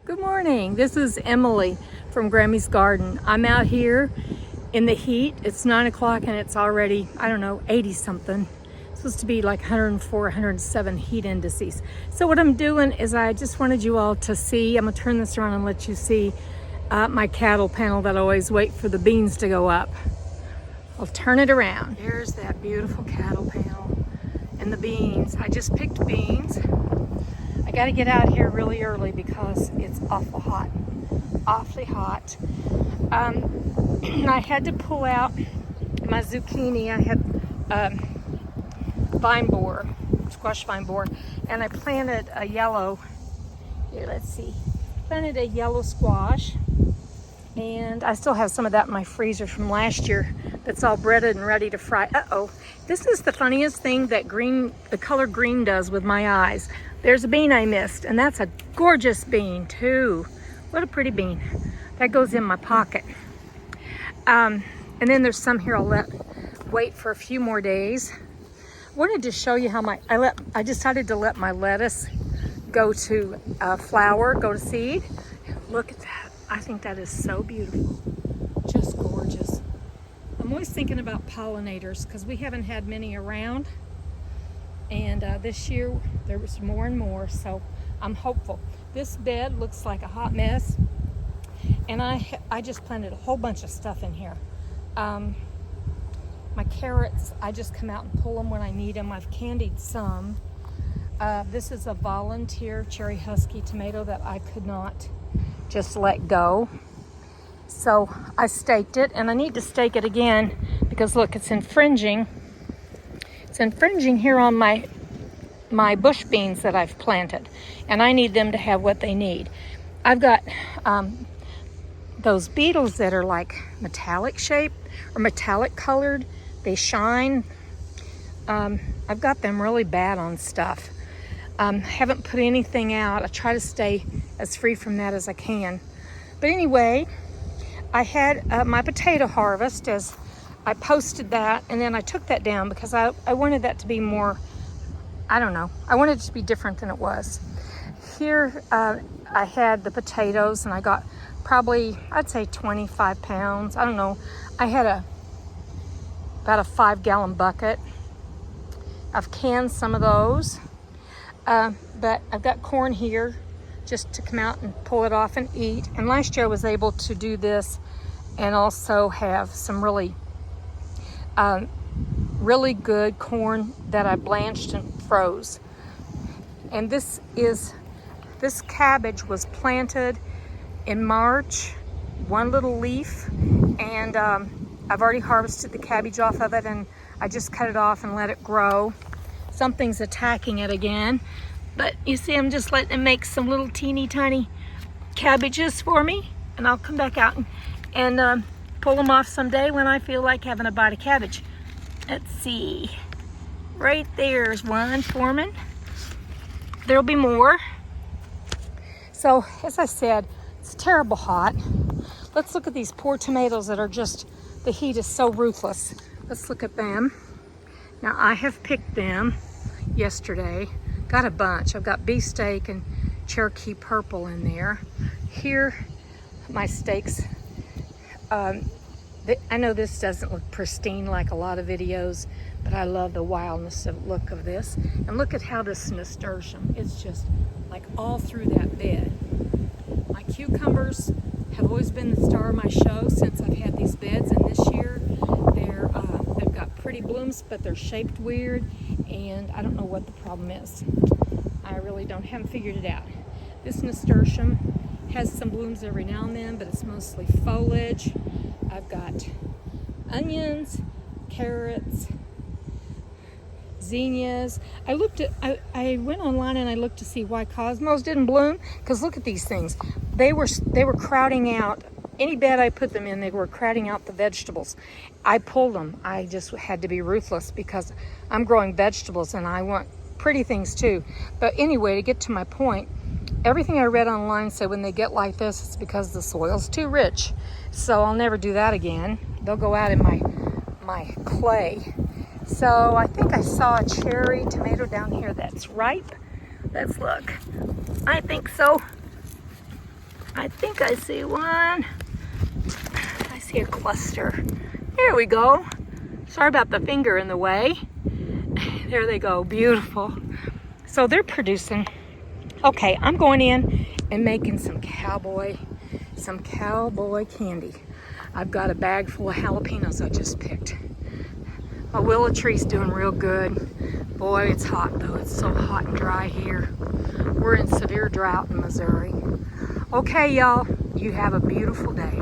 Good morning. This is Emily from Grammy's Garden. I'm out here in the heat. It's 9 o'clock and it's already, I don't know, 80 something. It's supposed to be like 104, 107 heat indices. So what I'm doing is I just wanted you all to see, I'm gonna turn this around and let you see my cattle panel that I always wait for the beans to go up. I'll turn it around. There's that beautiful cattle panel and the beans. I just picked beans. I got to get out here really early because it's awfully hot. I had to pull out my zucchini. I had vine borer, squash vine borer, and I planted a yellow, here let's see, planted a yellow squash, and I still have some of that in my freezer from last year that's all breaded and ready to fry. This is the funniest thing that the color green does with my eyes. There's a bean I missed, and that's a gorgeous bean too. What a pretty bean. That goes in my pocket. And then there's some here I'll wait for a few more days. I wanted to show you how I decided to let my lettuce go to flower, go to seed. Look at that. I think that is so beautiful. Just gorgeous. I'm always thinking about pollinators because we haven't had many around. And this year there was more and more, so I'm hopeful. This bed looks like a hot mess, and I just planted a whole bunch of stuff in here. My carrots, I just come out and pull them when I need them. I've candied some. This is a volunteer cherry husky tomato that I could not just let go. So I staked it, and I need to stake it again because look, it's infringing. It's infringing here on my bush beans that I've planted, and I need them to have what they need. I've got those beetles that are like metallic shaped or metallic colored. They shine. I've got them really bad on stuff. Haven't put anything out. I try to stay as free from that as I can. But anyway, I had my potato harvest as I posted that, and then I took that down because I wanted that to be more, I don't know, I wanted it to be different than it was. Here I had the potatoes, and I got probably, I'd say 25 pounds. I don't know. I had about a 5-gallon bucket. I've canned some of those, but I've got corn here just to come out and pull it off and eat. And last year I was able to do this and also have some really good corn that I blanched and froze. And this cabbage was planted in March, one little leaf, and I've already harvested the cabbage off of it, and I just cut it off and let it grow. Something's attacking it again, but you see I'm just letting it make some little teeny tiny cabbages for me, and I'll come back out and pull them off someday when I feel like having a bite of cabbage. Let's see, right there's one forming. There'll be more. So as I said, it's terrible hot. Let's look at these poor tomatoes that are just, the heat is so ruthless. Let's look at them. Now I have picked them yesterday, got a bunch. I've got beefsteak and Cherokee purple in there. Here, my steaks. I know this doesn't look pristine like a lot of videos, but I love the wildness of look of this. And look at how this nasturtium is just like all through that bed. My cucumbers have always been the star of my show since I've had these beds, and this year they've got pretty blooms, but they're shaped weird, and I don't know what the problem is. I really haven't figured it out. This nasturtium has some blooms every now and then, but it's mostly foliage. I've got onions, carrots, zinnias. I went online and I looked to see why cosmos didn't bloom, because look at these things. They were crowding out any bed I put them in. They were crowding out the vegetables. I pulled them. I just had to be ruthless because I'm growing vegetables and I want pretty things too. But anyway, to get to my point, everything I read online said when they get like this, it's because the soil's too rich. So I'll never do that again. They'll go out in my clay. So I think I saw a cherry tomato down here that's ripe. Let's look. I think so. I think I see one. I see a cluster. There we go. Sorry about the finger in the way. There they go, beautiful. So they're producing. Okay, I'm going in and making some cowboy candy. I've got a bag full of jalapenos I just picked. My willow tree's doing real good. Boy, it's hot though. It's so hot and dry here. We're in severe drought in Missouri. Okay, y'all, you have a beautiful day.